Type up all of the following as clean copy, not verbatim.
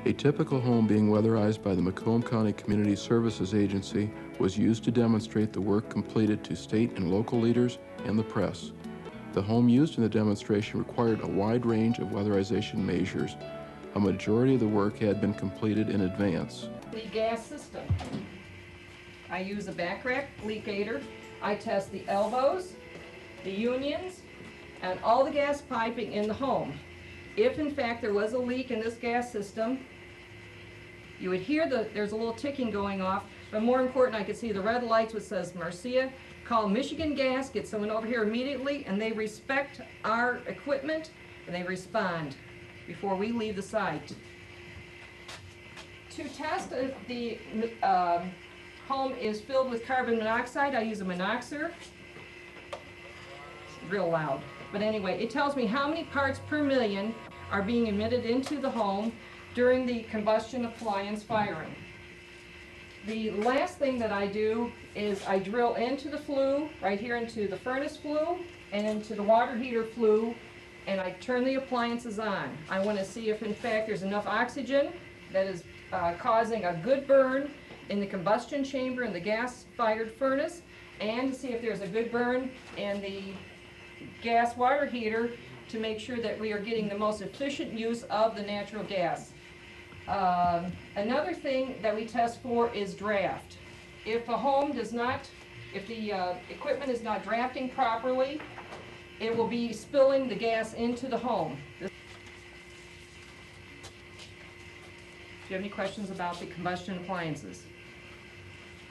A typical home being weatherized by the Macomb County Community Services Agency was used to demonstrate the work completed to state and local leaders and the press. The home used in the demonstration required a wide range of weatherization measures. A majority of the work had been completed in advance. The gas system. I use a back rack leak gator. I test the elbows, the unions, and all the gas piping in the home. If in fact there was a leak in this gas system, you would hear there's a little ticking going off, but more important, I could see the red lights which says Marcia, call Michigan Gas, get someone over here immediately, and they respect our equipment and they respond before we leave the site. To test if the home is filled with carbon monoxide, I use a monoxer. It's real loud. But anyway, it tells me how many parts per million are being emitted into the home during the combustion appliance firing. The last thing that I do is I drill into the flue, right here into the furnace flue, and into the water heater flue, and I turn the appliances on. I want to see if in fact there's enough oxygen that is causing a good burn in the combustion chamber in the gas-fired furnace, and to see if there's a good burn in the gas water heater to make sure that we are getting the most efficient use of the natural gas. Another thing that we test for is draft. If a home does not, if the equipment is not drafting properly, it will be spilling the gas into the home. Do you have any questions about the combustion appliances?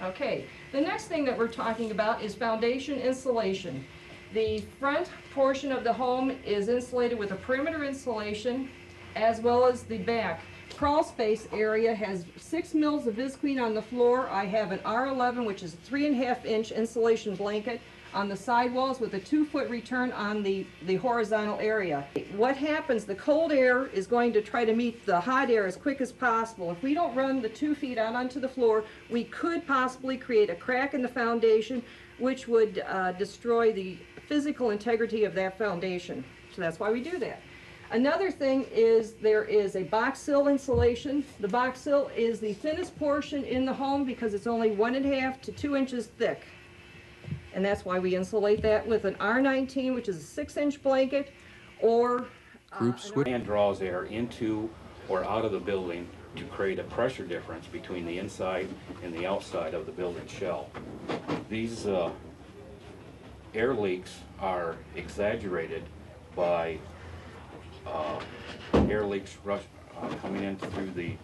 Okay, the next thing that we're talking about is foundation insulation. The front portion of the home is insulated with a perimeter insulation, as well as the back. Crawl space area has 6 mils of visqueen on the floor. I have an R11, which is a 3.5-inch insulation blanket on the sidewalls with a 2-foot return on the horizontal area. What happens, the cold air is going to try to meet the hot air as quick as possible. If we don't run the 2 feet out onto the floor, we could possibly create a crack in the foundation, which would destroy the physical integrity of that foundation. So that's why we do that. Another thing is there is a box sill insulation. The box sill is the thinnest portion in the home because it's only 1.5 to 2 inches thick. And that's why we insulate that with an R19, which is a 6-inch blanket, or and draws air into or out of the building to create a pressure difference between the inside and the outside of the building shell. These air leaks are exaggerated by air leaks coming in through the,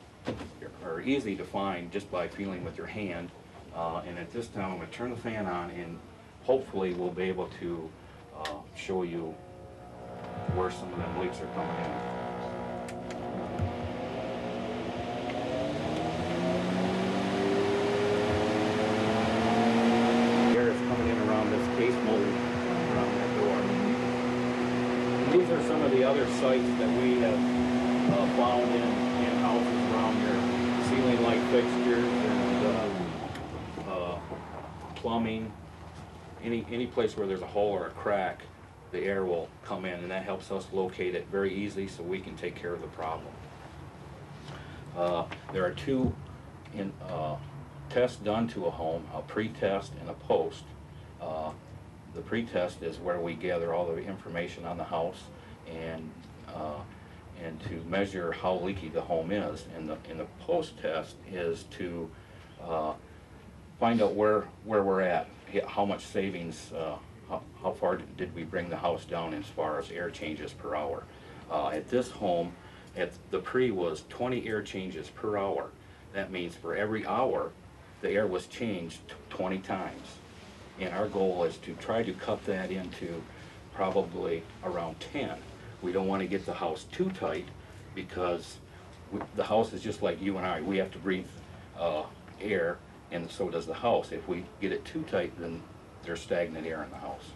are easy to find just by feeling with your hand. And at this time I'm going to turn the fan on, and hopefully we'll be able to show you where some of them leaks are coming in. Air is coming in around this case mold, around that door. And these are some of the other sites that we have found in houses around here. Ceiling light fixtures and plumbing. Any place where there's a hole or a crack, the air will come in, and that helps us locate it very easily so we can take care of the problem. There are two tests done to a home, a pre-test and a post. The pre-test is where we gather all the information on the house and to measure how leaky the home is. And the post-test is to find out where we're at, how much savings, how far did we bring the house down as far as air changes per hour. At this home, the pre was 20 air changes per hour. That means for every hour, the air was changed 20 times. And our goal is to try to cut that into probably around 10. We don't want to get the house too tight because the house is just like you and I. We have to breathe air, and so does the house. If we get it too tight, then there's stagnant air in the house.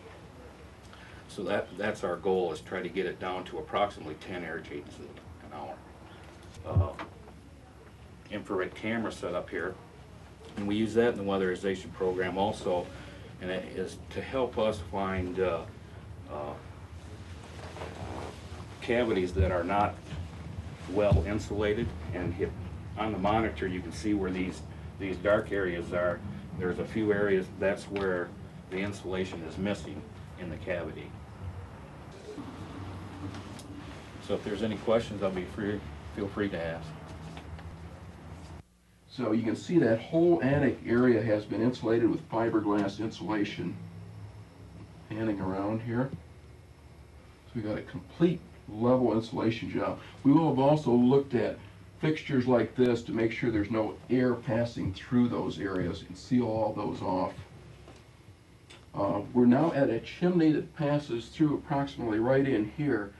So that's our goal, is try to get it down to approximately 10 air changes an hour. Infrared camera set up here, and we use that in the weatherization program also, and it is to help us find cavities that are not well insulated, and on the monitor you can see where these dark areas are. There's a few areas that's where the insulation is missing in the cavity. So if there's any questions, feel free to ask. So you can see that whole attic area has been insulated with fiberglass insulation. Panning around here. So we got a complete level insulation job. We will have also looked at fixtures like this to make sure there's no air passing through those areas and seal all those off. We're now at a chimney that passes through approximately right in here.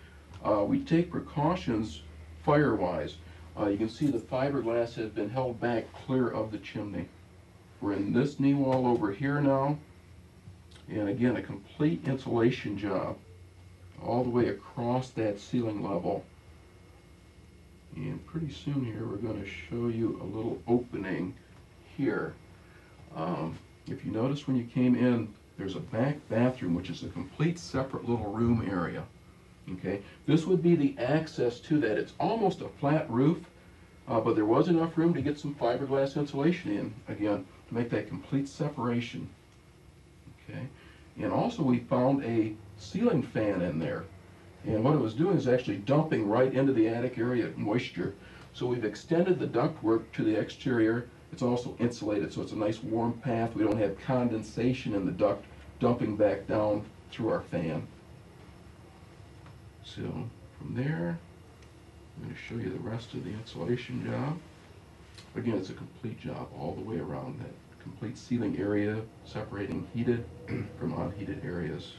We take precautions fire-wise. You can see the fiberglass has been held back clear of the chimney. We're in this knee wall over here now, and again a complete insulation job all the way across that ceiling level. And pretty soon here we're going to show you a little opening here. If you notice when you came in, there's a back bathroom which is a complete separate little room area. Okay, this would be the access to that. It's almost a flat roof, but there was enough room to get some fiberglass insulation in, again, to make that complete separation. Okay, and also we found a ceiling fan in there, and what it was doing is actually dumping right into the attic area moisture. So we've extended the ductwork to the exterior. It's also insulated, so it's a nice warm path. We don't have condensation in the duct dumping back down through our fan. So from there, I'm going to show you the rest of the insulation job. Again, it's a complete job all the way around that complete ceiling area, separating heated from unheated areas.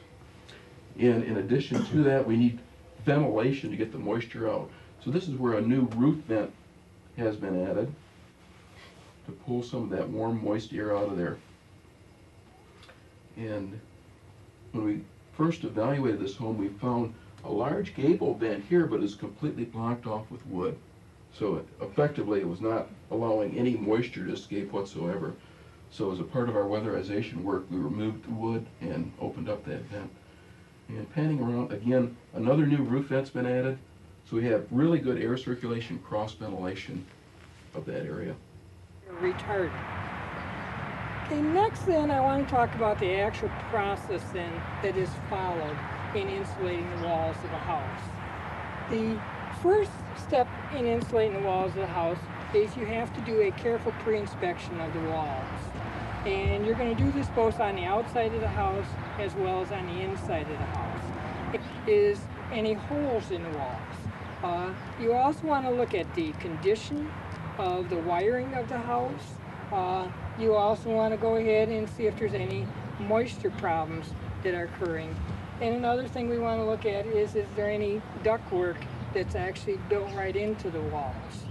In addition to that, we need ventilation to get the moisture out. So this is where a new roof vent has been added to pull some of that warm, moist air out of there. And when we first evaluated this home, we found a large gable vent here, but it's completely blocked off with wood. So effectively, it was not allowing any moisture to escape whatsoever. So as a part of our weatherization work, we removed the wood and opened up that vent. And panning around, again, another new roof vent's been added. So we have really good air circulation, cross ventilation of that area. Retardant. Okay, next then I want to talk about the actual process then that is followed in insulating the walls of a house. The first step in insulating the walls of the house is you have to do a careful pre-inspection of the walls. And you're going to do this both on the outside of the house as well as on the inside of the house. Is any holes in the walls. You also want to look at the condition of the wiring of the house. You also want to go ahead and see if there's any moisture problems that are occurring. And another thing we want to look at is there any ductwork that's actually built right into the walls.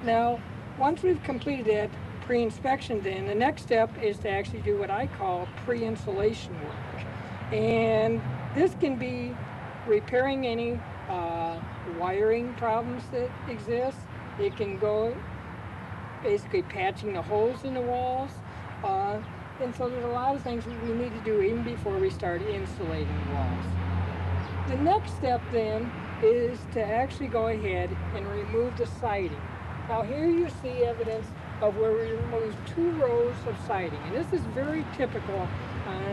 Now, once we've completed that pre-inspection, then the next step is to actually do what I call pre-insulation work. And this can be repairing any wiring problems that exist. It can go basically patching the holes in the walls. And so there's a lot of things we need to do even before we start insulating the walls. The next step then is to actually go ahead and remove the siding. Now here you see evidence of where we removed 2 rows of siding. And this is very typical on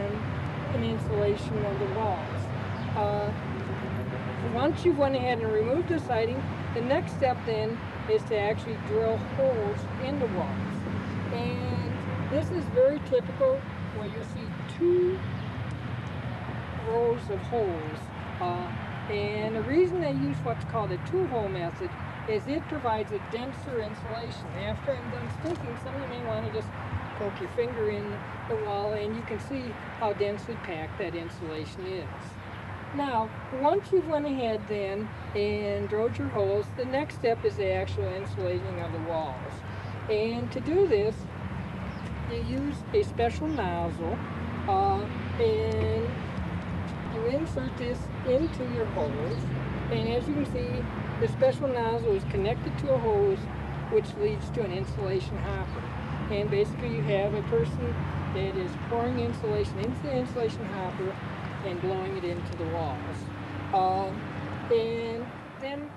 an insulation of the walls. Once you've went ahead and removed the siding, the next step then is to actually drill holes in the walls. And this is very typical where you see 2 rows of holes. And the reason they use what's called a 2-hole method is it provides a denser insulation. After I'm done sticking, some of you may want to just poke your finger in the wall and you can see how densely packed that insulation is. Now, once you've went ahead then and drilled your holes, the next step is the actual insulating of the walls. And to do this, you use a special nozzle and you insert this into your holes. And as you can see, the special nozzle is connected to a hose which leads to an insulation hopper. And basically you have a person that is pouring insulation into the insulation hopper and blowing it into the walls. And then